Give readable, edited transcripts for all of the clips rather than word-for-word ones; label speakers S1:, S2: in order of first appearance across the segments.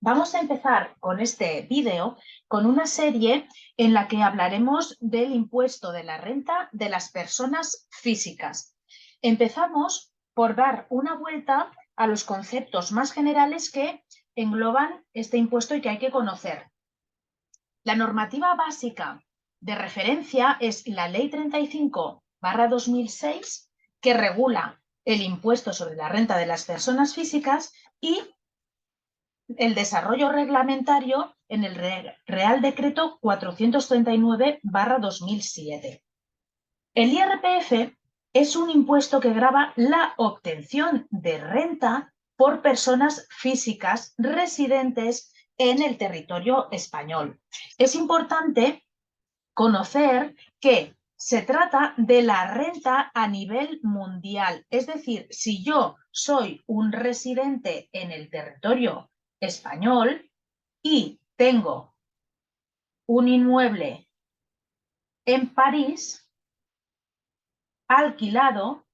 S1: Vamos a empezar con este vídeo con una serie en la que hablaremos del impuesto de la renta de las personas físicas. Empezamos por dar una vuelta a los conceptos más generales que engloban este impuesto y que hay que conocer. La normativa básica de referencia es la Ley 35/2006, que regula el impuesto sobre la renta de las personas físicas, y el desarrollo reglamentario en el Real Decreto 439/2007. El IRPF es un impuesto que grava la obtención de renta por personas físicas residentes en el territorio español. Es importante conocer que se trata de la renta a nivel mundial. Es decir, si yo soy un residente en el territorio español y tengo un inmueble en París alquilado,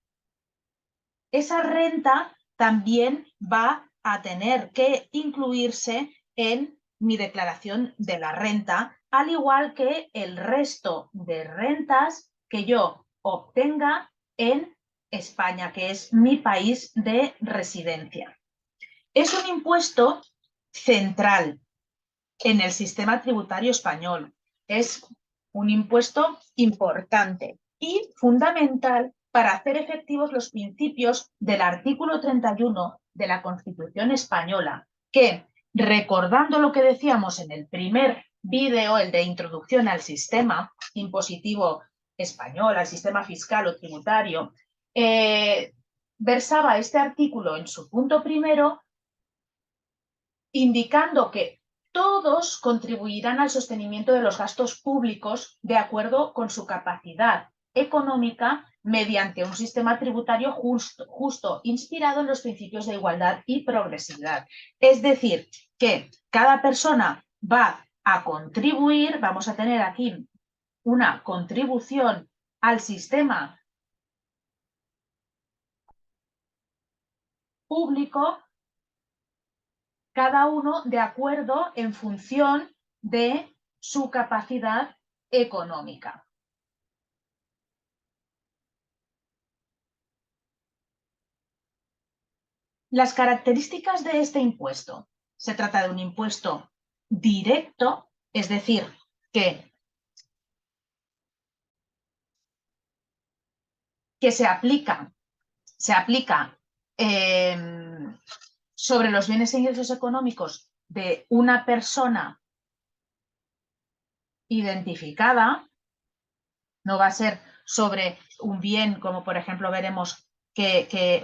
S1: esa renta también va a tener que incluirse en mi declaración de la renta, al igual que el resto de rentas que yo obtenga en España, que es mi país de residencia. Es un impuesto central en el sistema tributario español. Es un impuesto importante y fundamental para hacer efectivos los principios del artículo 31 de la Constitución española, que, recordando lo que decíamos en el primer vídeo, el de introducción al sistema impositivo español, al sistema fiscal o tributario, versaba este artículo en su punto primero, indicando que todos contribuirán al sostenimiento de los gastos públicos de acuerdo con su capacidad económica mediante un sistema tributario justo, inspirado en los principios de igualdad y progresividad. Es decir, que cada persona va a contribuir, vamos a tener aquí una contribución al sistema público, cada uno de acuerdo en función de su capacidad económica. Las características de este impuesto. Se trata de un impuesto directo, es decir, que se aplica sobre los bienes e ingresos económicos de una persona identificada. No va a ser sobre un bien, como por ejemplo veremos que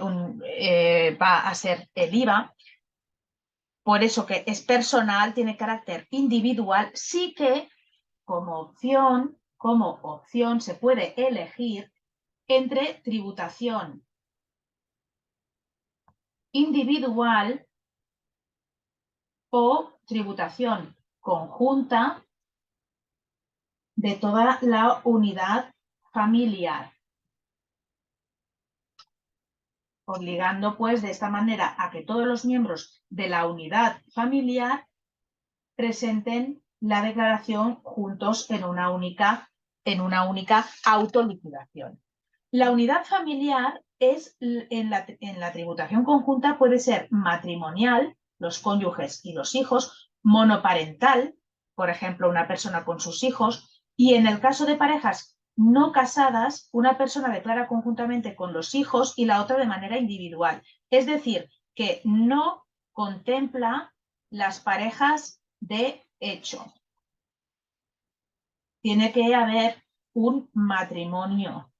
S1: va a ser el IVA. Por eso que es personal, tiene carácter individual. Sí que como opción se puede elegir entre tributación individual o tributación conjunta de toda la unidad familiar, obligando pues de esta manera a que todos los miembros de la unidad familiar presenten la declaración juntos en una única autoliquidación. La unidad familiar es, en la tributación conjunta, puede ser matrimonial, los cónyuges y los hijos, monoparental, por ejemplo, una persona con sus hijos, y en el caso de parejas no casadas, una persona declara conjuntamente con los hijos y la otra de manera individual. Es decir, que no contempla las parejas de hecho. Tiene que haber un matrimonio.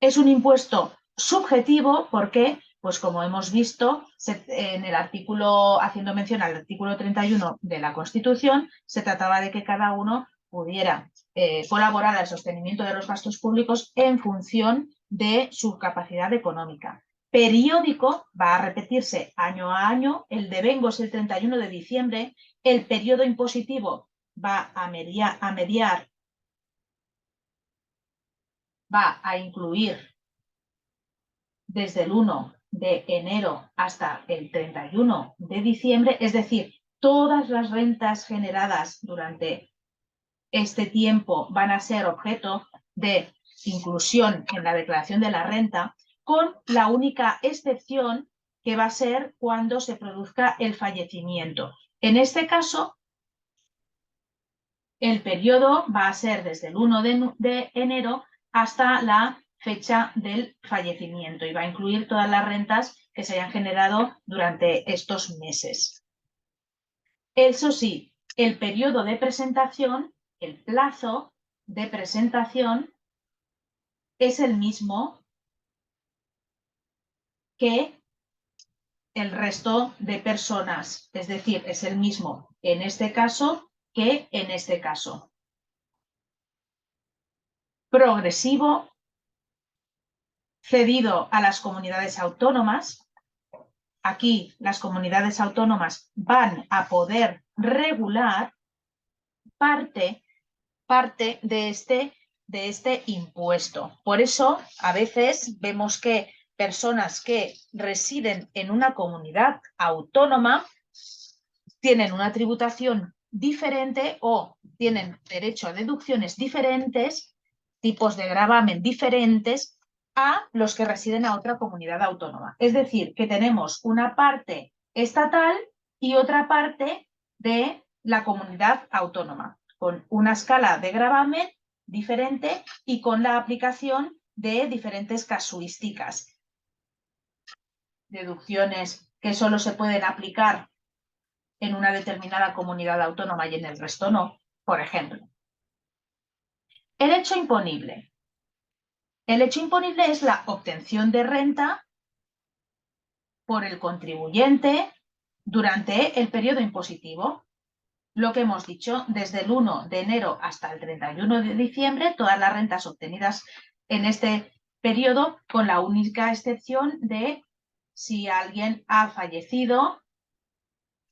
S1: Es un impuesto subjetivo porque, pues como hemos visto, en el artículo, haciendo mención al artículo 31 de la Constitución, se trataba de que cada uno pudiera colaborar al sostenimiento de los gastos públicos en función de su capacidad económica. Periódico, va a repetirse año a año, el devengo es el 31 de diciembre, el periodo impositivo va a incluir desde el 1 de enero hasta el 31 de diciembre, es decir, todas las rentas generadas durante este tiempo van a ser objeto de inclusión en la declaración de la renta, con la única excepción que va a ser cuando se produzca el fallecimiento. En este caso, el periodo va a ser desde el 1 de enero hasta la fecha del fallecimiento y va a incluir todas las rentas que se hayan generado durante estos meses. Eso sí, el periodo de presentación, el plazo de presentación es el mismo que el resto de personas, es decir, es el mismo en este caso que en este caso. Progresivo, cedido a las comunidades autónomas. Aquí las comunidades autónomas van a poder regular parte de este impuesto. Por eso, a veces vemos que personas que residen en una comunidad autónoma tienen una tributación diferente o tienen derecho a deducciones diferentes, tipos de gravamen diferentes a los que residen a otra comunidad autónoma. Es decir, que tenemos una parte estatal y otra parte de la comunidad autónoma, con una escala de gravamen diferente y con la aplicación de diferentes casuísticas. Deducciones que solo se pueden aplicar en una determinada comunidad autónoma y en el resto no, por ejemplo. El hecho imponible. El hecho imponible es la obtención de renta por el contribuyente durante el periodo impositivo. Lo que hemos dicho, desde el 1 de enero hasta el 31 de diciembre, todas las rentas obtenidas en este periodo, con la única excepción de si alguien ha fallecido,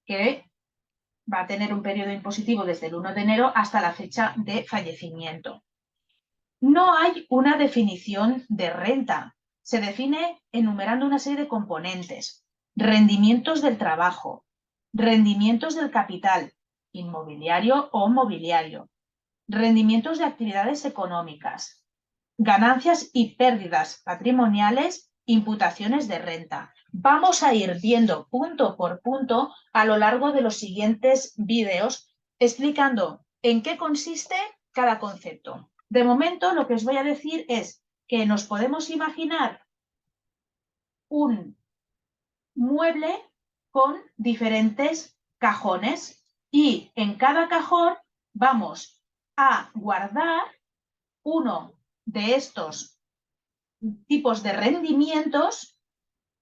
S1: que va a tener un periodo impositivo desde el 1 de enero hasta la fecha de fallecimiento. No hay una definición de renta. Se define enumerando una serie de componentes: rendimientos del trabajo, rendimientos del capital, inmobiliario o mobiliario, rendimientos de actividades económicas, ganancias y pérdidas patrimoniales, imputaciones de renta. Vamos a ir viendo punto por punto a lo largo de los siguientes vídeos explicando en qué consiste cada concepto. De momento, lo que os voy a decir es que nos podemos imaginar un mueble con diferentes cajones y en cada cajón vamos a guardar uno de estos tipos de rendimientos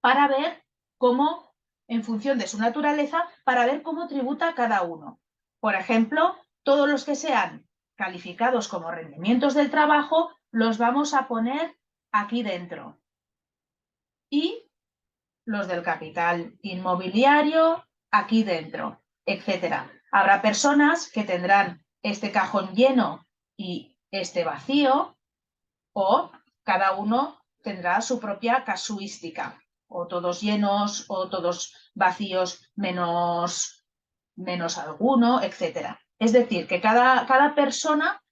S1: para ver cómo, en función de su naturaleza, para ver cómo tributa cada uno. Por ejemplo, todos los que sean calificados como rendimientos del trabajo los vamos a poner aquí dentro. Y los del capital inmobiliario aquí dentro, etc. Habrá personas que tendrán este cajón lleno y este vacío, o cada uno tendrá su propia casuística, o todos llenos o todos vacíos menos alguno, etc. Es decir, que cada persona,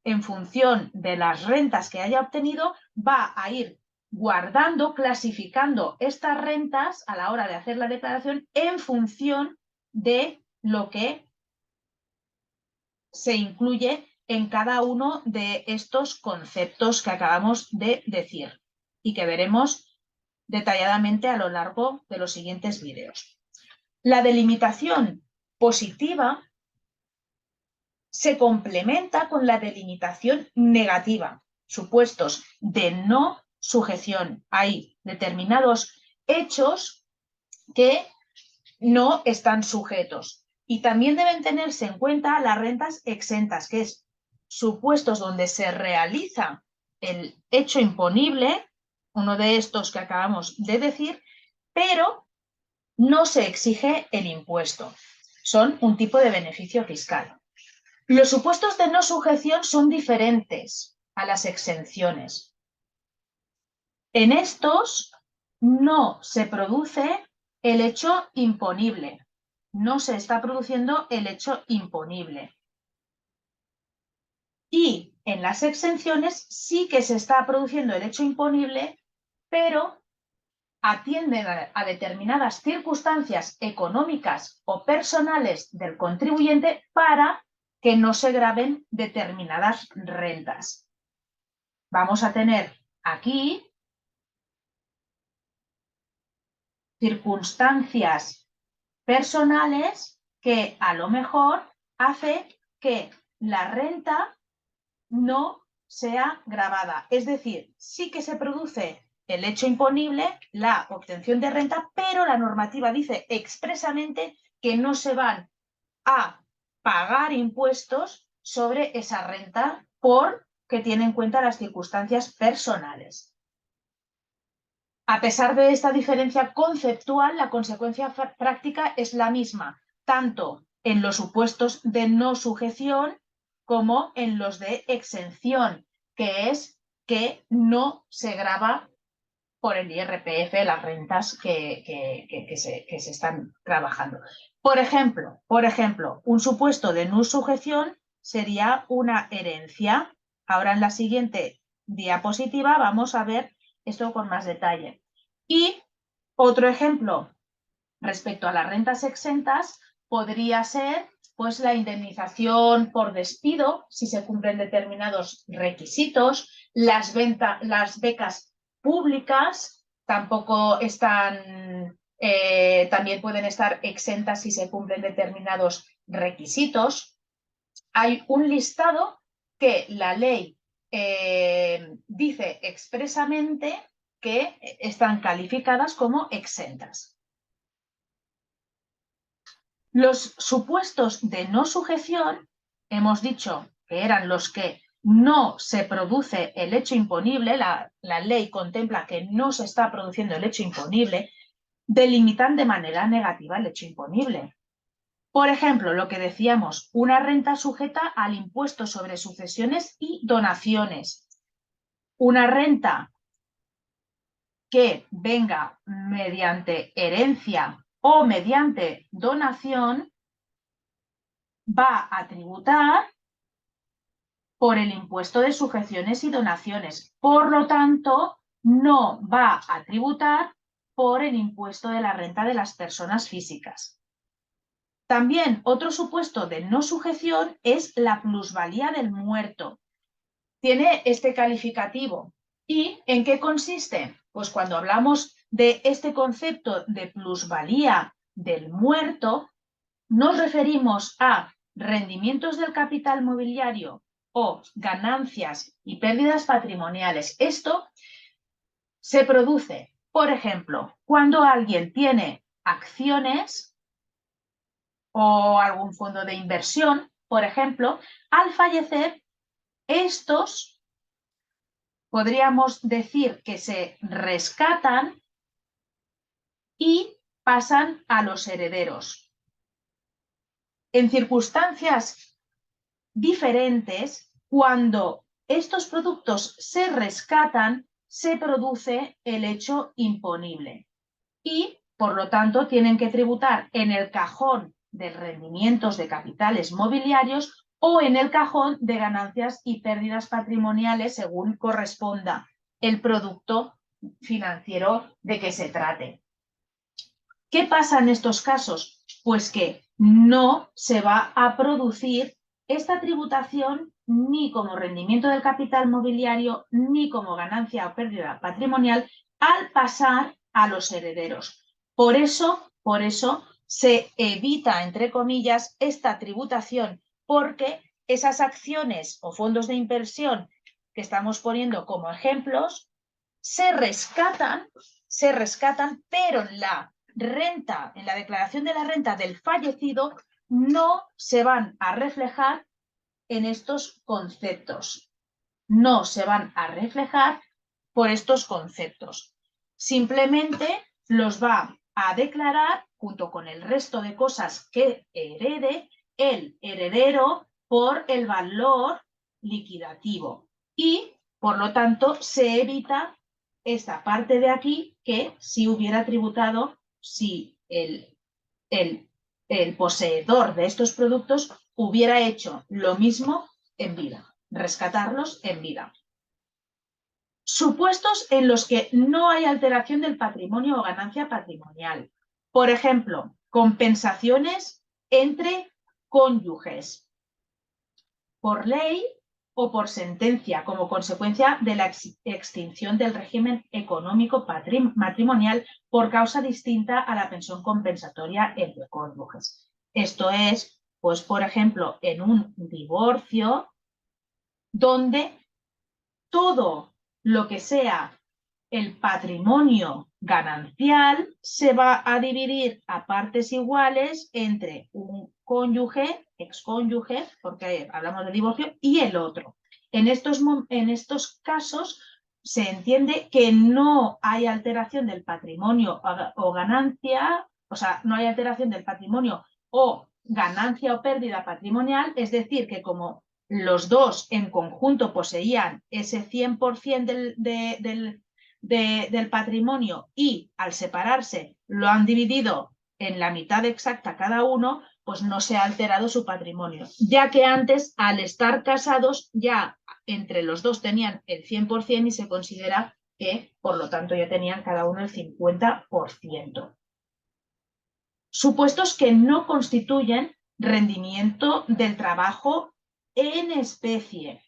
S1: en función de las rentas que haya obtenido, va a ir guardando, clasificando estas rentas a la hora de hacer la declaración en función de lo que se incluye en cada uno de estos conceptos que acabamos de decir y que veremos detalladamente a lo largo de los siguientes vídeos. La delimitación positiva se complementa con la delimitación negativa, supuestos de no sujeción. Hay determinados hechos que no están sujetos. Y también deben tenerse en cuenta las rentas exentas, que es supuestos donde se realiza el hecho imponible, uno de estos que acabamos de decir, pero no se exige el impuesto. Son un tipo de beneficio fiscal. Los supuestos de no sujeción son diferentes a las exenciones. En estos no se produce el hecho imponible. No se está produciendo el hecho imponible. Y en las exenciones sí que se está produciendo el hecho imponible, pero atienden a determinadas circunstancias económicas o personales del contribuyente para que no se graven determinadas rentas. Vamos a tener aquí circunstancias personales que a lo mejor hace que la renta no sea gravada. Es decir, sí que se produce el hecho imponible, la obtención de renta, pero la normativa dice expresamente que no se van a pagar impuestos sobre esa renta porque tiene en cuenta las circunstancias personales. A pesar de esta diferencia conceptual, la consecuencia práctica es la misma, tanto en los supuestos de no sujeción como en los de exención, que es que no se grava por el IRPF las rentas que se están trabajando. Por ejemplo, un supuesto de no sujeción sería una herencia. Ahora en la siguiente diapositiva vamos a ver esto con más detalle. Y otro ejemplo respecto a las rentas exentas podría ser pues la indemnización por despido si se cumplen determinados requisitos, las becas públicas tampoco están, también pueden estar exentas si se cumplen determinados requisitos. Hay un listado que la ley dice expresamente que están calificadas como exentas. Los supuestos de no sujeción, hemos dicho que eran los que no se produce el hecho imponible, la ley contempla que no se está produciendo el hecho imponible, delimitan de manera negativa el hecho imponible. Por ejemplo, lo que decíamos, una renta sujeta al impuesto sobre sucesiones y donaciones. Una renta que venga mediante herencia o mediante donación va a tributar por el impuesto de sujeciones y donaciones. Por lo tanto, no va a tributar por el impuesto de la renta de las personas físicas. También otro supuesto de no sujeción es la plusvalía del muerto. Tiene este calificativo. ¿Y en qué consiste? Pues cuando hablamos de este concepto de plusvalía del muerto, nos referimos a rendimientos del capital mobiliario o ganancias y pérdidas patrimoniales. Esto se produce, por ejemplo, cuando alguien tiene acciones o algún fondo de inversión, por ejemplo, al fallecer, estos podríamos decir que se rescatan y pasan a los herederos. En circunstancias diferentes, cuando estos productos se rescatan, se produce el hecho imponible y, por lo tanto, tienen que tributar en el cajón de rendimientos de capitales mobiliarios o en el cajón de ganancias y pérdidas patrimoniales según corresponda el producto financiero de que se trate. ¿Qué pasa en estos casos? Pues que no se va a producir esta tributación ni como rendimiento del capital mobiliario ni como ganancia o pérdida patrimonial al pasar a los herederos. Por eso se evita, entre comillas, esta tributación porque esas acciones o fondos de inversión que estamos poniendo como ejemplos se rescatan, pero la renta, en la declaración de la renta del fallecido, no se van a reflejar en estos conceptos. No se van a reflejar por estos conceptos. Simplemente los va a declarar, junto con el resto de cosas que herede, el heredero por el valor liquidativo. Y, por lo tanto, se evita esta parte de aquí que sí hubiera tributado si el poseedor de estos productos hubiera hecho lo mismo en vida, rescatarlos en vida. Supuestos en los que no hay alteración del patrimonio o ganancia patrimonial. Por ejemplo, compensaciones entre cónyuges por ley o por sentencia como consecuencia de la extinción del régimen económico matrimonial por causa distinta a la pensión compensatoria entre cónyuges. Esto es, pues, por ejemplo, en un divorcio donde todo lo que sea el patrimonio ganancial se va a dividir a partes iguales entre un cónyuge, excónyuge, porque hablamos de divorcio, y el otro. En estos casos se entiende que no hay alteración del patrimonio o ganancia, o sea, no hay alteración del patrimonio o ganancia o pérdida patrimonial, es decir, que como los dos en conjunto poseían ese 100% del patrimonio y al separarse lo han dividido en la mitad exacta cada uno, pues no se ha alterado su patrimonio, ya que antes, al estar casados, ya entre los dos tenían el 100% y se considera que, por lo tanto, ya tenían cada uno el 50%. Supuestos que no constituyen rendimiento del trabajo en especie.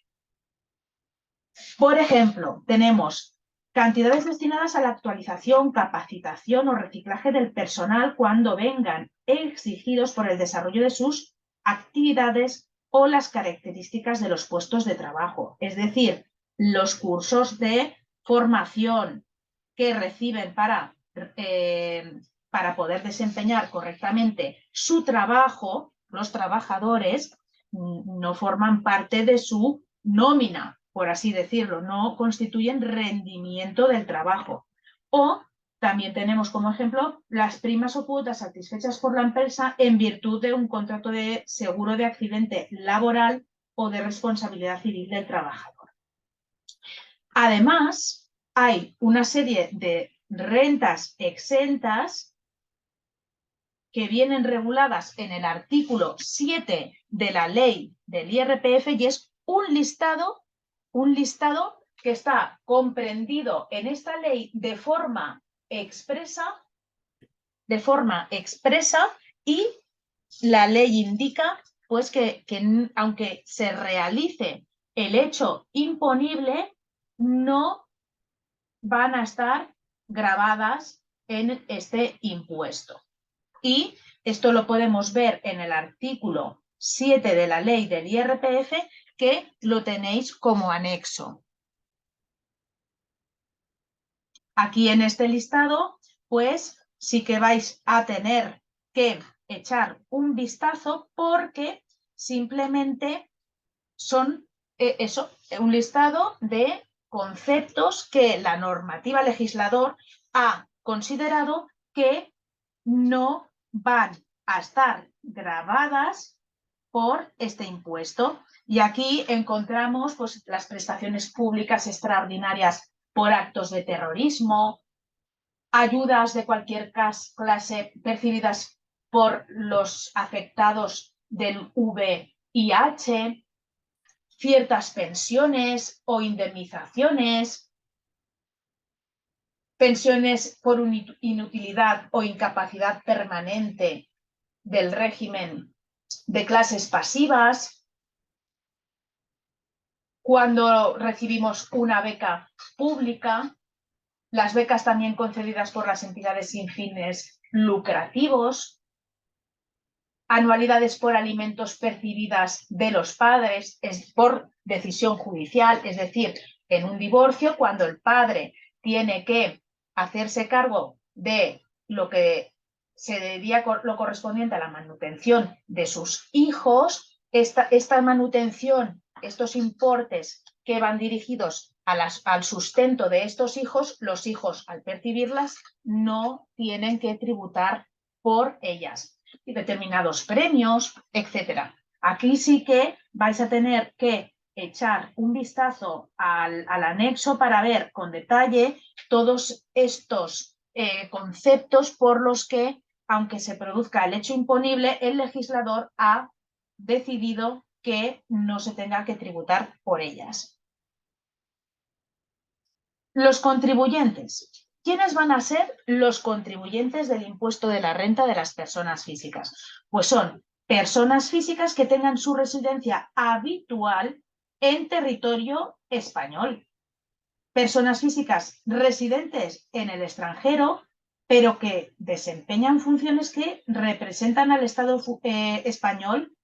S1: Por ejemplo, tenemos cantidades destinadas a la actualización, capacitación o reciclaje del personal cuando vengan exigidos por el desarrollo de sus actividades o las características de los puestos de trabajo. Es decir, los cursos de formación que reciben para poder desempeñar correctamente su trabajo, los trabajadores no forman parte de su nómina, por así decirlo, no constituyen rendimiento del trabajo. O también tenemos como ejemplo las primas o cuotas satisfechas por la empresa en virtud de un contrato de seguro de accidente laboral o de responsabilidad civil del trabajador. Además, hay una serie de rentas exentas que vienen reguladas en el artículo 7 de la ley del IRPF y es un listado que está comprendido en esta ley de forma expresa y la ley indica pues que aunque se realice el hecho imponible, no van a estar gravadas en este impuesto. Y esto lo podemos ver en el artículo 7 de la ley del IRPF, que lo tenéis como anexo. Aquí en este listado, pues sí que vais a tener que echar un vistazo porque simplemente son un listado de conceptos que la normativa legislador ha considerado que no van a estar gravadas por este impuesto. Y aquí encontramos pues, las prestaciones públicas extraordinarias por actos de terrorismo, ayudas de cualquier clase percibidas por los afectados del VIH, ciertas pensiones o indemnizaciones, pensiones por inutilidad o incapacidad permanente del régimen de clases pasivas, cuando recibimos una beca pública, las becas también concedidas por las entidades sin fines lucrativos, anualidades por alimentos percibidas de los padres por decisión judicial, es decir, en un divorcio, cuando el padre tiene que hacerse cargo de lo que sería lo correspondiente a la manutención de sus hijos, esta manutención, estos importes que van dirigidos al sustento de estos hijos, los hijos al percibirlas no tienen que tributar por ellas. Y determinados premios, etcétera. Aquí sí que vais a tener que echar un vistazo al anexo para ver con detalle todos estos conceptos por los que, aunque se produzca el hecho imponible, el legislador ha decidido que no se tenga que tributar por ellas. Los contribuyentes. ¿Quiénes van a ser los contribuyentes del impuesto de la renta de las personas físicas? Pues son personas físicas que tengan su residencia habitual en territorio español. Personas físicas residentes en el extranjero, pero que desempeñan funciones que representan al Estado español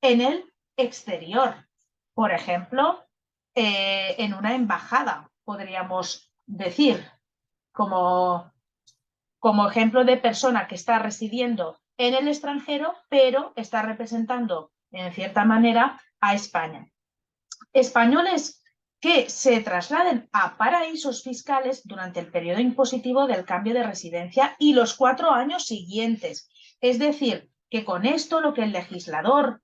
S1: en el exterior. Por ejemplo, en una embajada, podríamos decir, como ejemplo de persona que está residiendo en el extranjero, pero está representando, en cierta manera, a España. Españoles que se trasladen a paraísos fiscales durante el periodo impositivo del cambio de residencia y los 4 años siguientes. Es decir, que con esto lo que el legislador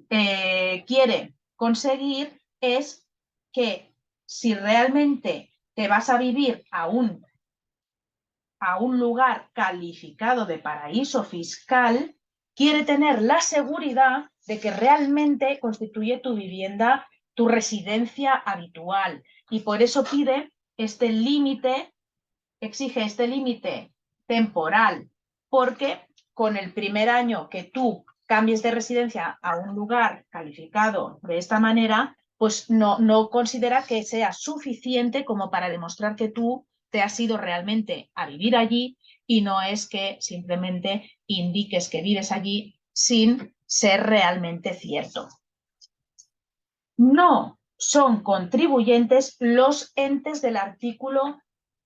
S1: quiere conseguir es que si realmente te vas a vivir a un lugar calificado de paraíso fiscal, quiere tener la seguridad de que realmente constituye tu vivienda, tu residencia habitual. Y por eso pide este límite, exige este límite temporal, porque con el primer año que tú cambies de residencia a un lugar calificado de esta manera, pues no considera que sea suficiente como para demostrar que tú te has ido realmente a vivir allí y no es que simplemente indiques que vives allí sin ser realmente cierto. No son contribuyentes los entes del artículo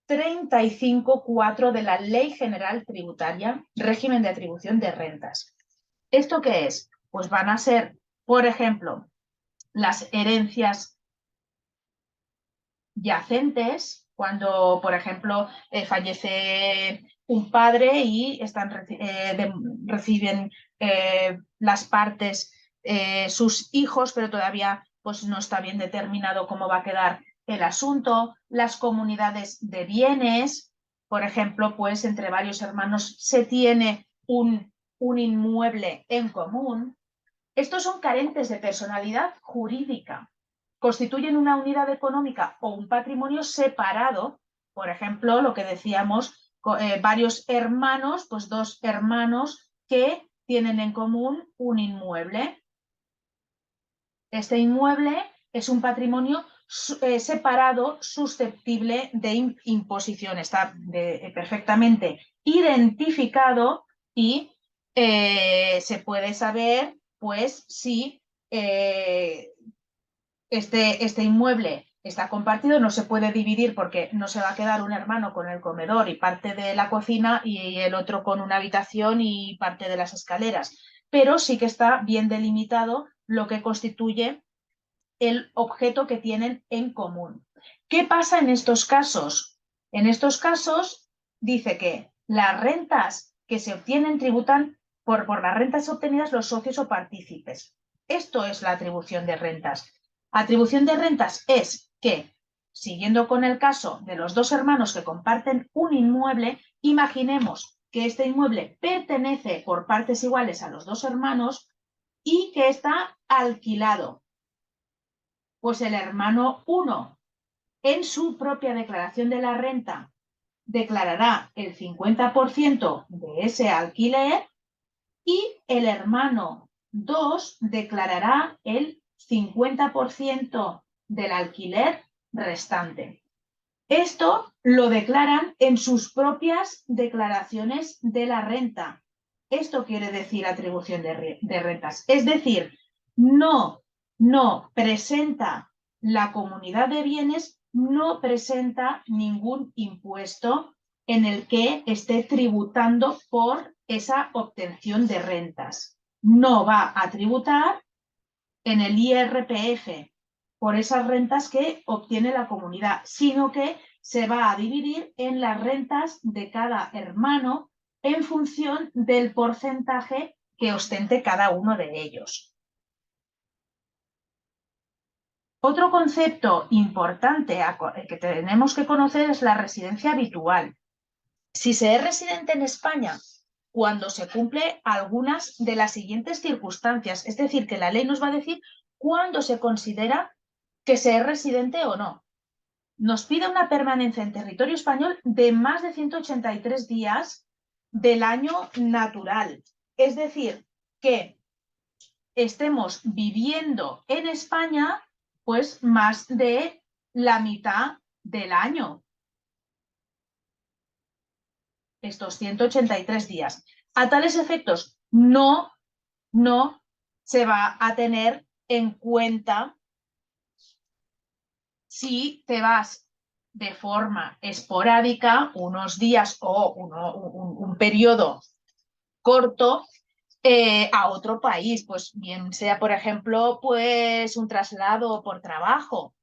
S1: 35.4 de la Ley General Tributaria, régimen de atribución de rentas. ¿Esto qué es? Pues van a ser, por ejemplo, las herencias yacentes, cuando, por ejemplo, fallece un padre y reciben las partes sus hijos, pero todavía pues, no está bien determinado cómo va a quedar el asunto. Las comunidades de bienes, por ejemplo, pues entre varios hermanos se tiene un inmueble en común. Estos son carentes de personalidad jurídica. Constituyen una unidad económica o un patrimonio separado. Por ejemplo, lo que decíamos, varios hermanos, pues 2 hermanos que tienen en común un inmueble. Este inmueble es un patrimonio separado, susceptible de imposición. Está perfectamente identificado y se puede saber, pues, si este inmueble está compartido, no se puede dividir porque no se va a quedar un hermano con el comedor y parte de la cocina y el otro con una habitación y parte de las escaleras, pero sí que está bien delimitado lo que constituye el objeto que tienen en común. ¿Qué pasa en estos casos? En estos casos dice que las rentas que se obtienen tributan por las rentas obtenidas los socios o partícipes. Esto es la atribución de rentas. Atribución de rentas es que, siguiendo con el caso de los 2 hermanos que comparten un inmueble, imaginemos que este inmueble pertenece por partes iguales a los 2 hermanos y que está alquilado. Pues el hermano 1, en su propia declaración de la renta, declarará el 50% de ese alquiler y el hermano 2 declarará el 50% del alquiler restante. Esto lo declaran en sus propias declaraciones de la renta. Esto quiere decir atribución de rentas. Es decir, no presenta la comunidad de bienes, no presenta ningún impuesto en el que esté tributando por esa obtención de rentas. No va a tributar en el IRPF por esas rentas que obtiene la comunidad, sino que se va a dividir en las rentas de cada hermano en función del porcentaje que ostente cada uno de ellos. Otro concepto importante que tenemos que conocer es la residencia habitual. Si se es residente en España cuando se cumple algunas de las siguientes circunstancias, es decir, que la ley nos va a decir cuándo se considera que se es residente o no. Nos pide una permanencia en territorio español de más de 183 días del año natural. Es decir, que estemos viviendo en España pues más de la mitad del año. Estos 183 días. A tales efectos, no se va a tener en cuenta si te vas de forma esporádica, unos días o un periodo corto, a otro país, pues bien sea, por ejemplo, pues un traslado por trabajo,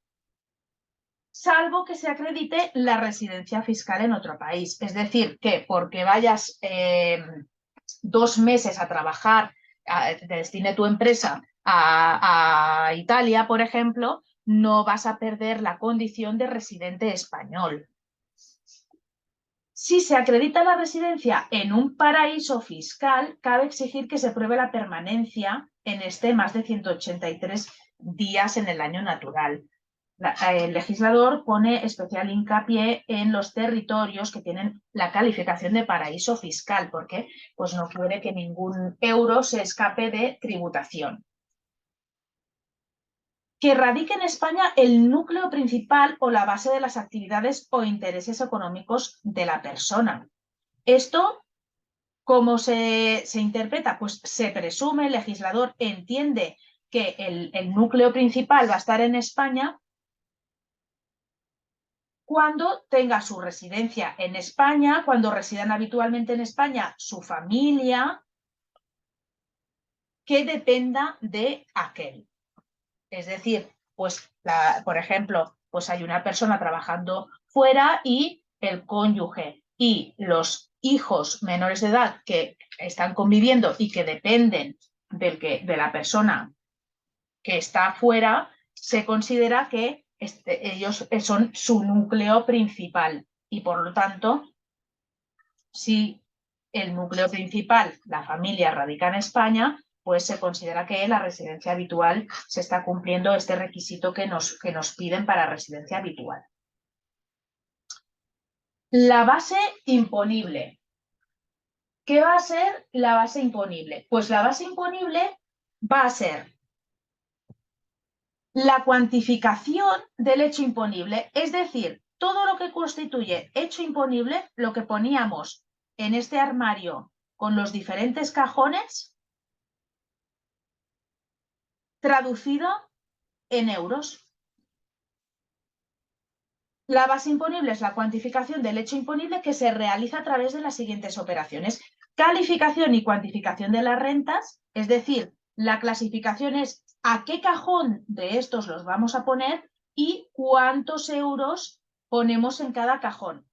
S1: salvo que se acredite la residencia fiscal en otro país. Es decir, que porque vayas 2 meses a trabajar, te destine tu empresa a Italia, por ejemplo, no vas a perder la condición de residente español. Si se acredita la residencia en un paraíso fiscal, cabe exigir que se pruebe la permanencia en este más de 183 días en el año natural. El legislador pone especial hincapié en los territorios que tienen la calificación de paraíso fiscal, porque pues, no quiere que ningún euro se escape de tributación. Que radique en España el núcleo principal o la base de las actividades o intereses económicos de la persona. Esto, ¿cómo se interpreta? Pues se presume, el legislador entiende que el núcleo principal va a estar en España cuando tenga su residencia en España, cuando residan habitualmente en España su familia, que dependa de aquel. Es decir, pues, por ejemplo, pues hay una persona trabajando fuera y el cónyuge y los hijos menores de edad que están conviviendo y que dependen de la persona que está fuera, se considera que ellos son su núcleo principal y por lo tanto, si el núcleo principal, la familia, radica en España, pues se considera que la residencia habitual se está cumpliendo este requisito que nos piden para residencia habitual. La base imponible. ¿Qué va a ser la base imponible? Pues la base imponible va a ser la cuantificación del hecho imponible, es decir, todo lo que constituye hecho imponible, lo que poníamos en este armario con los diferentes cajones, traducido en euros. La base imponible es la cuantificación del hecho imponible que se realiza a través de las siguientes operaciones. Calificación y cuantificación de las rentas, es decir, la clasificación es a qué cajón de estos los vamos a poner y cuántos euros ponemos en cada cajón.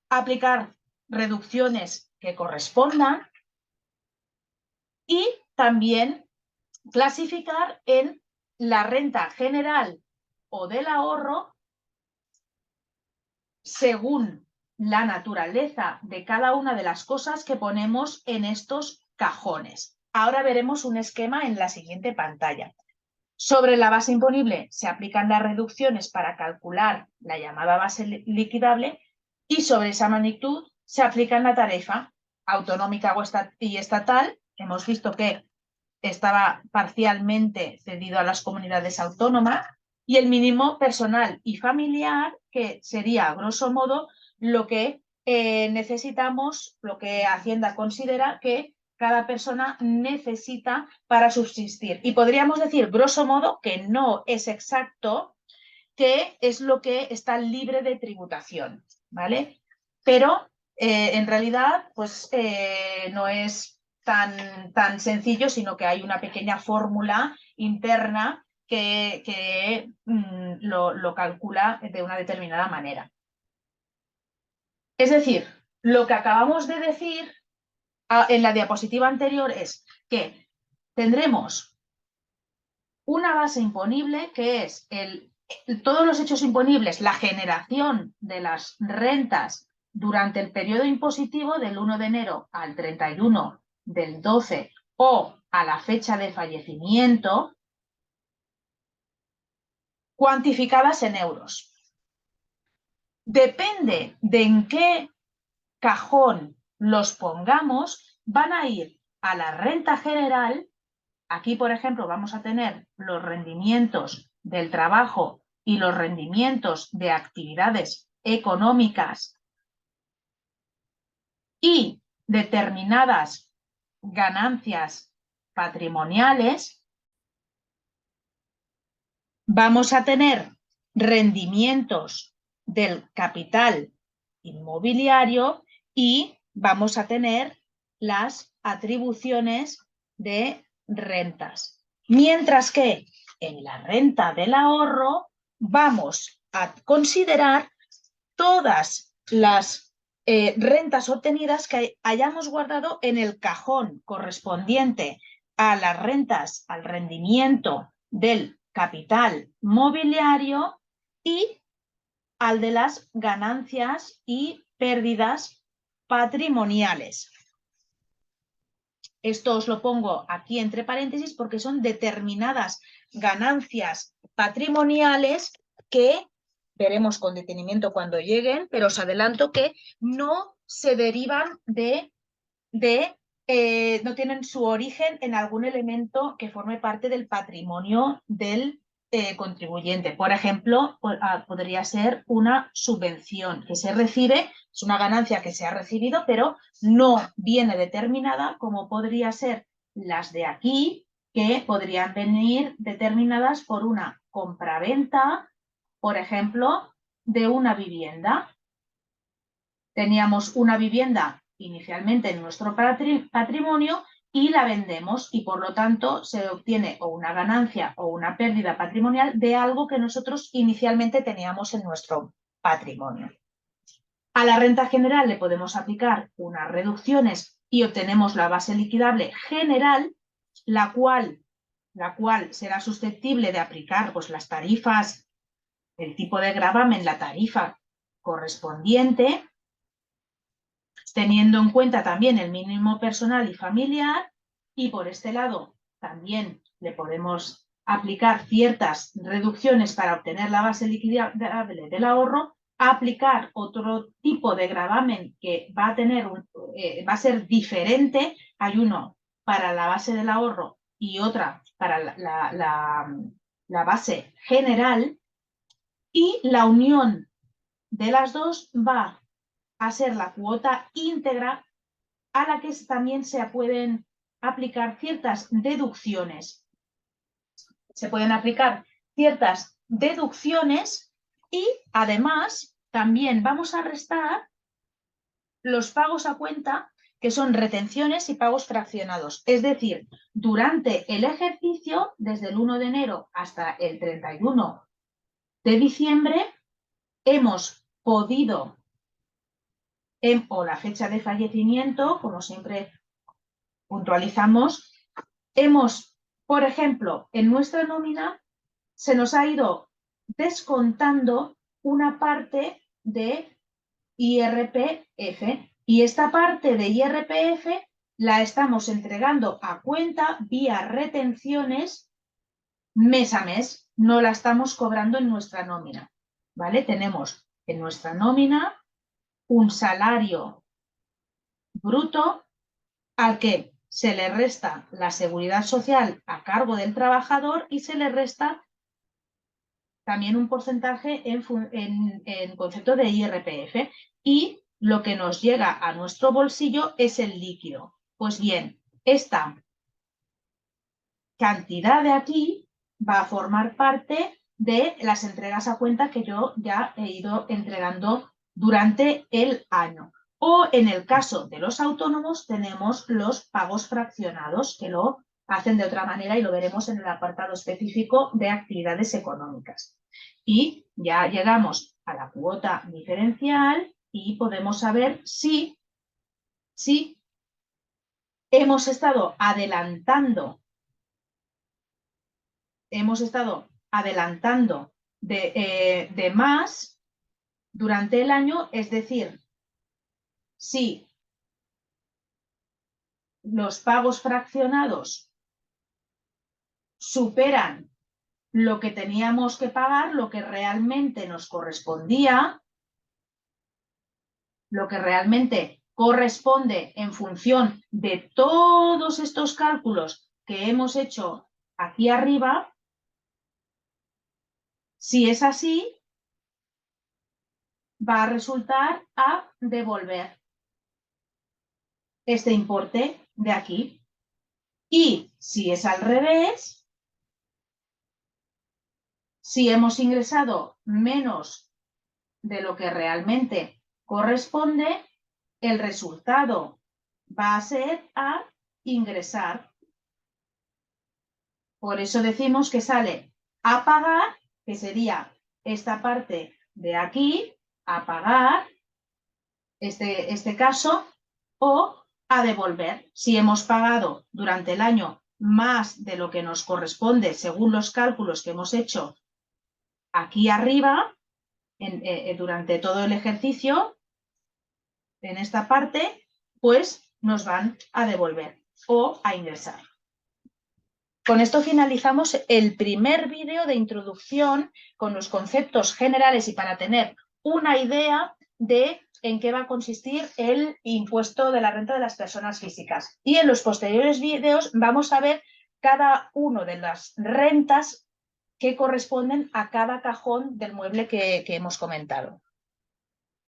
S1: Aplicar reducciones que correspondan y también clasificar en la renta general o del ahorro según la naturaleza de cada una de las cosas que ponemos en estos cajones. Ahora veremos un esquema en la siguiente pantalla. Sobre la base imponible se aplican las reducciones para calcular la llamada base liquidable y sobre esa magnitud se aplica la tarifa autonómica y estatal. Hemos visto que estaba parcialmente cedido a las comunidades autónomas y el mínimo personal y familiar, que sería, a grosso modo, lo que necesitamos, lo que Hacienda considera que cada persona necesita para subsistir. Y podríamos decir, grosso modo, que no es exacto, que es lo que está libre de tributación, ¿vale? Pero en realidad, pues no es tan sencillo, sino que hay una pequeña fórmula interna que lo calcula de una determinada manera. Es decir, lo que acabamos de decir en la diapositiva anterior es que tendremos una base imponible que es todos los hechos imponibles, la generación de las rentas durante el periodo impositivo del 1 de enero al 31 del 12 o a la fecha de fallecimiento, cuantificadas en euros. Depende de en qué cajón los pongamos, van a ir a la renta general. Aquí, por ejemplo, vamos a tener los rendimientos del trabajo y los rendimientos de actividades económicas y determinadas ganancias patrimoniales. Vamos a tener rendimientos del capital inmobiliario y vamos a tener las atribuciones de rentas. Mientras que en la renta del ahorro vamos a considerar todas las rentas obtenidas que hayamos guardado en el cajón correspondiente a las rentas, al rendimiento del capital mobiliario y al de las ganancias y pérdidas patrimoniales. Esto os lo pongo aquí entre paréntesis porque son determinadas ganancias patrimoniales que veremos con detenimiento cuando lleguen, pero os adelanto que no se derivan no tienen su origen en algún elemento que forme parte del patrimonio del contribuyente. Por ejemplo, podría ser una subvención que se recibe, es una ganancia que se ha recibido, pero no viene determinada como podría ser las de aquí, que podrían venir determinadas por una compraventa, por ejemplo, de una vivienda. Teníamos una vivienda inicialmente en nuestro patrimonio y la vendemos y por lo tanto se obtiene o una ganancia o una pérdida patrimonial de algo que nosotros inicialmente teníamos en nuestro patrimonio. A la renta general le podemos aplicar unas reducciones y obtenemos la base liquidable general, la cual será susceptible de aplicar pues, las tarifas, el tipo de gravamen, la tarifa correspondiente, teniendo en cuenta también el mínimo personal y familiar, y por este lado también le podemos aplicar ciertas reducciones para obtener la base liquidable del ahorro, aplicar otro tipo de gravamen que va a tener va a ser diferente. Hay uno para la base del ahorro y otra para la base general, y la unión de las dos va a ser la cuota íntegra, a la que también se pueden aplicar ciertas deducciones. Se pueden aplicar ciertas deducciones y además también vamos a restar los pagos a cuenta, que son retenciones y pagos fraccionados. Es decir, durante el ejercicio, desde el 1 de enero hasta el 31 de diciembre, hemos podido o la fecha de fallecimiento, como siempre puntualizamos, hemos, por ejemplo, en nuestra nómina se nos ha ido descontando una parte de IRPF y esta parte de IRPF la estamos entregando a cuenta vía retenciones mes a mes, no la estamos cobrando en nuestra nómina, ¿vale? Tenemos en nuestra nómina un salario bruto al que se le resta la seguridad social a cargo del trabajador y se le resta también un porcentaje en concepto de IRPF, y lo que nos llega a nuestro bolsillo es el líquido. Pues bien, esta cantidad de aquí va a formar parte de las entregas a cuenta que yo ya he ido entregando durante el año. O en el caso de los autónomos tenemos los pagos fraccionados, que lo hacen de otra manera y lo veremos en el apartado específico de actividades económicas. Y ya llegamos a la cuota diferencial y podemos saber si hemos estado adelantando hemos estado adelantando de más durante el año, es decir, si los pagos fraccionados superan lo que teníamos que pagar, lo que realmente nos correspondía, lo que realmente corresponde en función de todos estos cálculos que hemos hecho aquí arriba, si es así, va a resultar a devolver este importe de aquí. Y si es al revés, si hemos ingresado menos de lo que realmente corresponde, el resultado va a ser a ingresar. Por eso decimos que sale a pagar, que sería esta parte de aquí, a pagar, este caso, o a devolver. Si hemos pagado durante el año más de lo que nos corresponde según los cálculos que hemos hecho aquí arriba, durante todo el ejercicio, en esta parte, pues nos van a devolver o a ingresar. Con esto finalizamos el primer vídeo de introducción con los conceptos generales y para tener una idea de en qué va a consistir el impuesto de la renta de las personas físicas. Y en los posteriores vídeos vamos a ver cada una de las rentas que corresponden a cada cajón del mueble que hemos comentado.